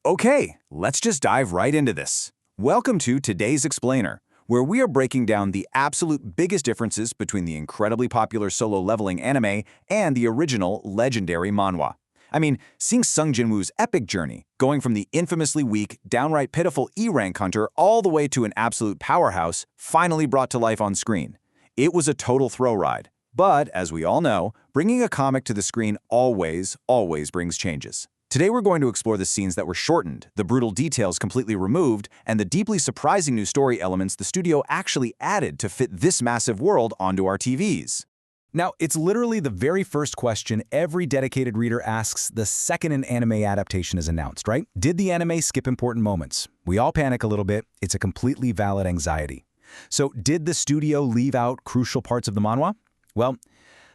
Okay, let's just dive right into this. Welcome to today's Explainer, where we are breaking down the absolute biggest differences between the incredibly popular solo leveling anime and the original legendary manhwa. I mean, seeing Sung Jin-Woo's epic journey, going from the infamously weak, downright pitiful E-rank hunter all the way to an absolute powerhouse, finally brought to life on screen. It was a total thrill ride. But, as we all know, bringing a comic to the screen always brings changes. Today we're going to explore the scenes that were shortened, the brutal details completely removed, and the deeply surprising new story elements the studio actually added to fit this massive world onto our TVs. Now, it's literally the very first question every dedicated reader asks the second an anime adaptation is announced, right? Did the anime skip important moments? We all panic a little bit. It's a completely valid anxiety. So, did the studio leave out crucial parts of the manhwa? Well,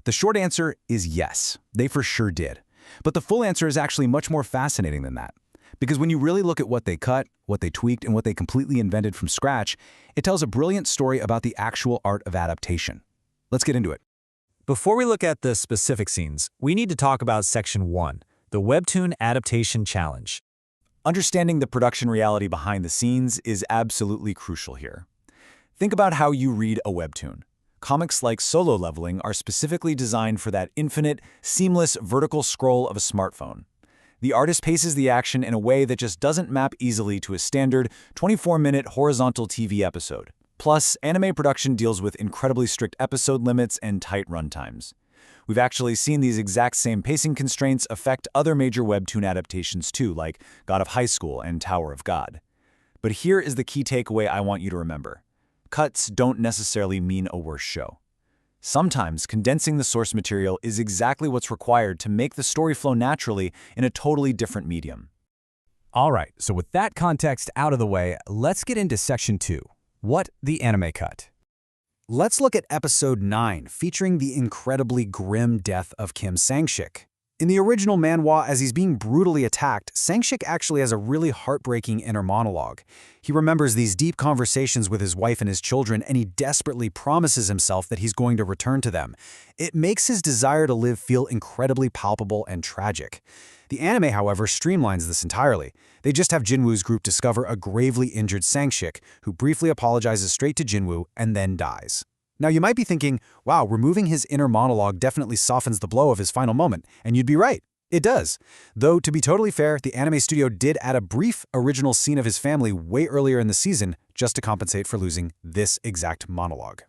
the short answer is yes, they for sure did. But the full answer is actually much more fascinating than that. Because when you really look at what they cut, what they tweaked, and what they completely invented from scratch, it tells a brilliant story about the actual art of adaptation. Let's get into it. Before we look at the specific scenes, we need to talk about Section 1, the Webtoon Adaptation Challenge. Understanding the production reality behind the scenes is absolutely crucial here. Think about how you read a webtoon. Comics like Solo Leveling are specifically designed for that infinite, seamless vertical scroll of a smartphone. The artist paces the action in a way that just doesn't map easily to a standard 24-minute horizontal TV episode. Plus, anime production deals with incredibly strict episode limits and tight runtimes. We've actually seen these exact same pacing constraints affect other major webtoon adaptations too, like God of High School and Tower of God. But here is the key takeaway I want you to remember. Cuts don't necessarily mean a worse show. Sometimes condensing the source material is exactly what's required to make the story flow naturally in a totally different medium. All right, so with that context out of the way, let's get into Section 2. What the anime cut? Let's look at Episode 9, featuring the incredibly grim death of Kim Sang-shik. In the original manhwa, as he's being brutally attacked, Sang-shik actually has a really heartbreaking inner monologue. He remembers these deep conversations with his wife and his children, and he desperately promises himself that he's going to return to them. It makes his desire to live feel incredibly palpable and tragic. The anime, however, streamlines this entirely. They just have Jin-Woo's group discover a gravely injured Sang-shik, who briefly apologizes straight to Jin-Woo and then dies. Now, you might be thinking, wow, removing his inner monologue definitely softens the blow of his final moment, and you'd be right. It does. Though, to be totally fair, the anime studio did add a brief original scene of his family way earlier in the season just to compensate for losing this exact monologue.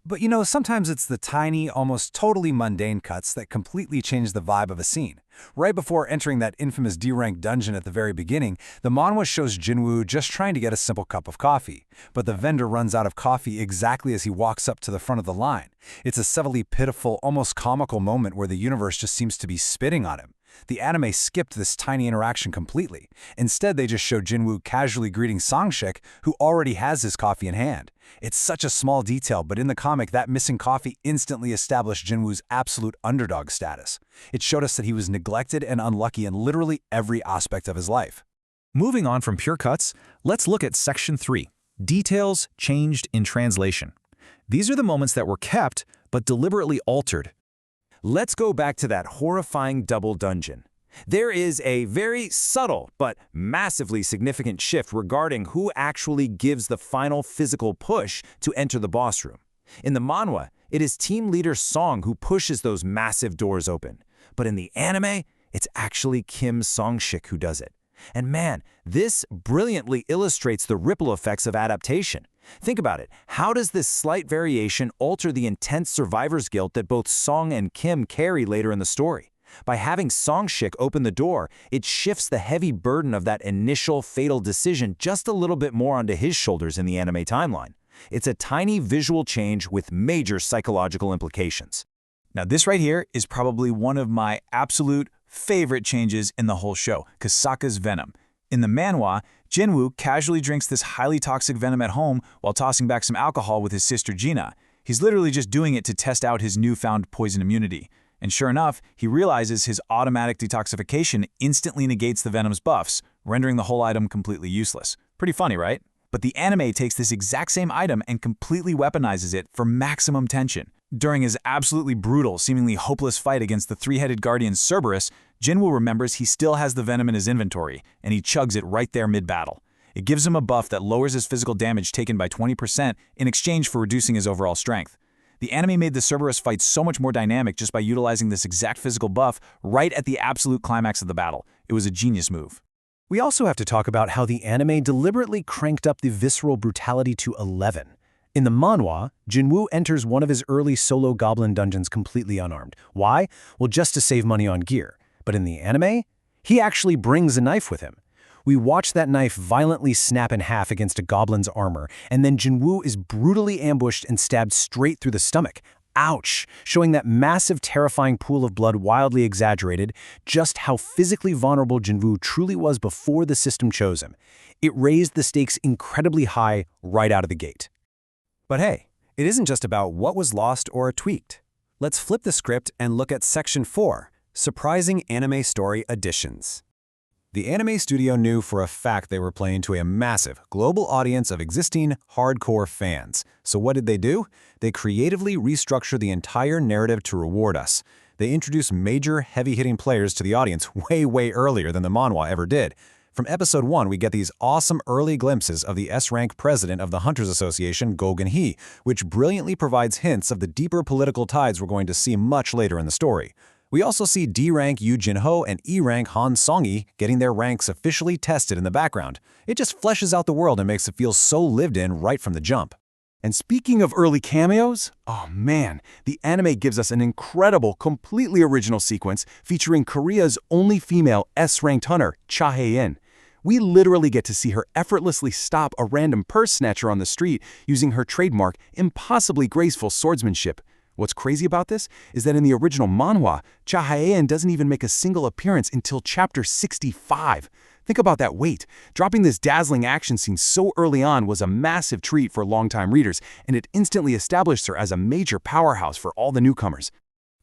But you know, sometimes it's the tiny, almost totally mundane cuts that completely change the vibe of a scene. Right before entering that infamous D-rank dungeon at the very beginning, the manhwa shows Jin-Woo just trying to get a simple cup of coffee. But the vendor runs out of coffee exactly as he walks up to the front of the line. It's a subtly pitiful, almost comical moment where the universe just seems to be spitting on him. The anime skipped this tiny interaction completely. Instead, they just show Jin-Woo casually greeting Sang-shik, who already has his coffee in hand. It's such a small detail, but in the comic, that missing coffee instantly established Jin-Woo's absolute underdog status. It showed us that he was neglected and unlucky in literally every aspect of his life. Moving on from pure cuts, let's look at Section 3, Details Changed in Translation. These are the moments that were kept, but deliberately altered. Let's go back to that horrifying double dungeon. There is a very subtle but massively significant shift regarding who actually gives the final physical push to enter the boss room. In the manhwa, it is team leader Song who pushes those massive doors open. But in the anime, it's actually Kim Sang-shik who does it. And man, this brilliantly illustrates the ripple effects of adaptation. Think about it. How does this slight variation alter the intense survivor's guilt that both Song and Kim carry later in the story? By having Sang-shik open the door, it shifts the heavy burden of that initial fatal decision just a little bit more onto his shoulders in the anime timeline. It's a tiny visual change with major psychological implications. Now, this right here is probably one of my absolute favorite changes in the whole show, Kasaka's venom. In the manhwa, Jin-Woo casually drinks this highly toxic venom at home while tossing back some alcohol with his sister Gina. He's literally just doing it to test out his newfound poison immunity. And sure enough, he realizes his automatic detoxification instantly negates the venom's buffs, rendering the whole item completely useless. Pretty funny, right? But the anime takes this exact same item and completely weaponizes it for maximum tension. During his absolutely brutal, seemingly hopeless fight against the three-headed guardian Cerberus, Jin-Woo remembers he still has the venom in his inventory, and he chugs it right there mid-battle. It gives him a buff that lowers his physical damage taken by 20% in exchange for reducing his overall strength. The anime made the Cerberus fight so much more dynamic just by utilizing this exact physical buff right at the absolute climax of the battle. It was a genius move. We also have to talk about how the anime deliberately cranked up the visceral brutality to 11. In the manhwa, Jin-Woo enters one of his early solo goblin dungeons completely unarmed. Why? Well, just to save money on gear. But in the anime, he actually brings a knife with him. We watch that knife violently snap in half against a goblin's armor, and then Jin-Woo is brutally ambushed and stabbed straight through the stomach. Ouch! Showing that massive, terrifying pool of blood wildly exaggerated just how physically vulnerable Jin-Woo truly was before the system chose him. It raised the stakes incredibly high right out of the gate. But hey, it isn't just about what was lost or tweaked. Let's flip the script and look at Section 4, Surprising Anime Story Additions. The anime studio knew for a fact they were playing to a massive, global audience of existing, hardcore fans. So what did they do? They creatively restructured the entire narrative to reward us. They introduced major, heavy-hitting players to the audience way earlier than the manhwa ever did. From episode 1, we get these awesome early glimpses of the S-rank president of the Hunters Association, Go Gun-hee, which brilliantly provides hints of the deeper political tides we're going to see much later in the story. We also see D-rank Yoo Jin-ho and E-rank Han Song-yi getting their ranks officially tested in the background. It just fleshes out the world and makes it feel so lived in right from the jump. And speaking of early cameos, oh man, the anime gives us an incredible, completely original sequence featuring Korea's only female S-ranked hunter, Cha Hae-in. We literally get to see her effortlessly stop a random purse snatcher on the street using her trademark, impossibly graceful swordsmanship. What's crazy about this is that in the original manhwa, Cha Hae-in doesn't even make a single appearance until chapter 65. Think about that weight. Dropping this dazzling action scene so early on was a massive treat for longtime readers, and it instantly established her as a major powerhouse for all the newcomers.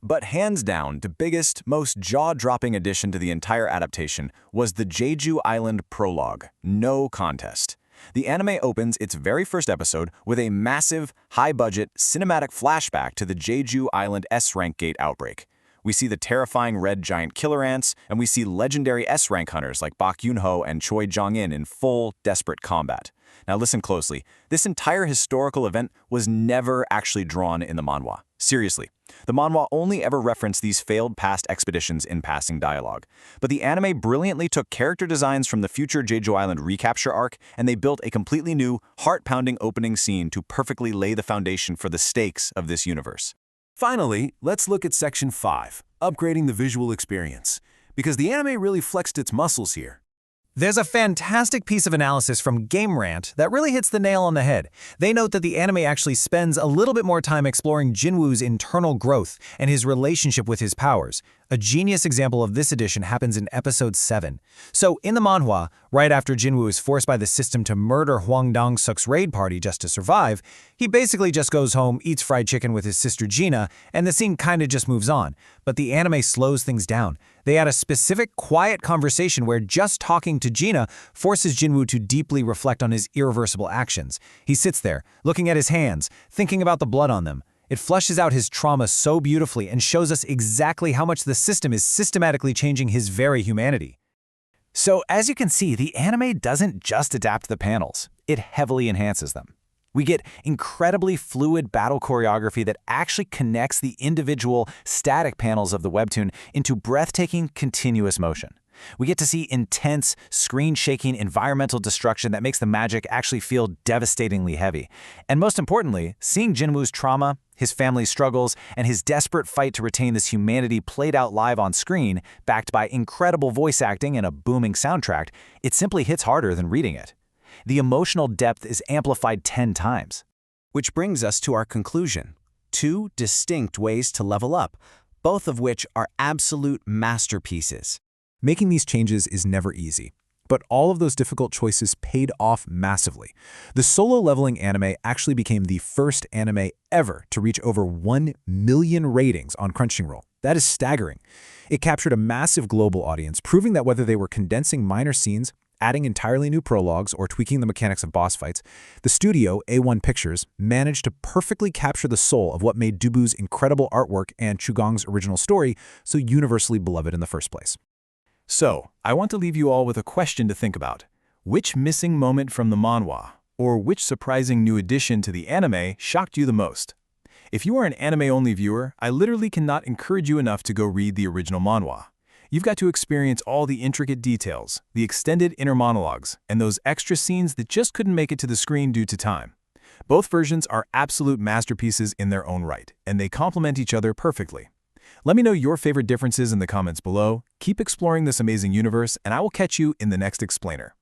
But hands down, the biggest, most jaw-dropping addition to the entire adaptation was the Jeju Island prologue. No contest. The anime opens its very first episode with a massive, high-budget, cinematic flashback to the Jeju Island S-rank gate outbreak. We see the terrifying red giant killer ants, and we see legendary S-rank hunters like Bak Yoon-ho and Choi Jong-in in full, desperate combat. Now listen closely. This entire historical event was never actually drawn in the manhwa. Seriously. The manhwa only ever referenced these failed past expeditions in passing dialogue. But the anime brilliantly took character designs from the future Jeju Island recapture arc, and they built a completely new, heart-pounding opening scene to perfectly lay the foundation for the stakes of this universe. Finally, let's look at Section 5, Upgrading the Visual Experience, because the anime really flexed its muscles here. There's a fantastic piece of analysis from Game Rant that really hits the nail on the head. They note that the anime actually spends a little bit more time exploring Jin-Woo's internal growth and his relationship with his powers. A genius example of this edition happens in episode 7. So in the manhwa, right after Jin-Woo is forced by the system to murder Hwang Dong-suk's raid party just to survive, he basically just goes home, eats fried chicken with his sister Gina, and the scene kinda just moves on. But the anime slows things down. They add a specific, quiet conversation where just talking to Gina forces Jin-Woo to deeply reflect on his irreversible actions. He sits there, looking at his hands, thinking about the blood on them. It fleshes out his trauma so beautifully and shows us exactly how much the system is systematically changing his very humanity. So, as you can see, the anime doesn't just adapt the panels, it heavily enhances them. We get incredibly fluid battle choreography that actually connects the individual static panels of the webtoon into breathtaking, continuous motion. We get to see intense, screen-shaking environmental destruction that makes the magic actually feel devastatingly heavy. And most importantly, seeing Jin-Woo's trauma, his family's struggles, and his desperate fight to retain this humanity played out live on screen, backed by incredible voice acting and a booming soundtrack, it simply hits harder than reading it. The emotional depth is amplified 10 times. Which brings us to our conclusion. 2 distinct ways to level up, both of which are absolute masterpieces. Making these changes is never easy, but all of those difficult choices paid off massively. The solo leveling anime actually became the first anime ever to reach over 1 million ratings on Crunchyroll. That is staggering. It captured a massive global audience, proving that whether they were condensing minor scenes, adding entirely new prologues or tweaking the mechanics of boss fights, the studio, A1 Pictures, managed to perfectly capture the soul of what made Dubu's incredible artwork and Chugong's original story so universally beloved in the first place. So, I want to leave you all with a question to think about. Which missing moment from the manhwa, or which surprising new addition to the anime shocked you the most? If you are an anime-only viewer, I literally cannot encourage you enough to go read the original manhwa. You've got to experience all the intricate details, the extended inner monologues, and those extra scenes that just couldn't make it to the screen due to time. Both versions are absolute masterpieces in their own right, and they complement each other perfectly. Let me know your favorite differences in the comments below. Keep exploring this amazing universe, and I will catch you in the next explainer.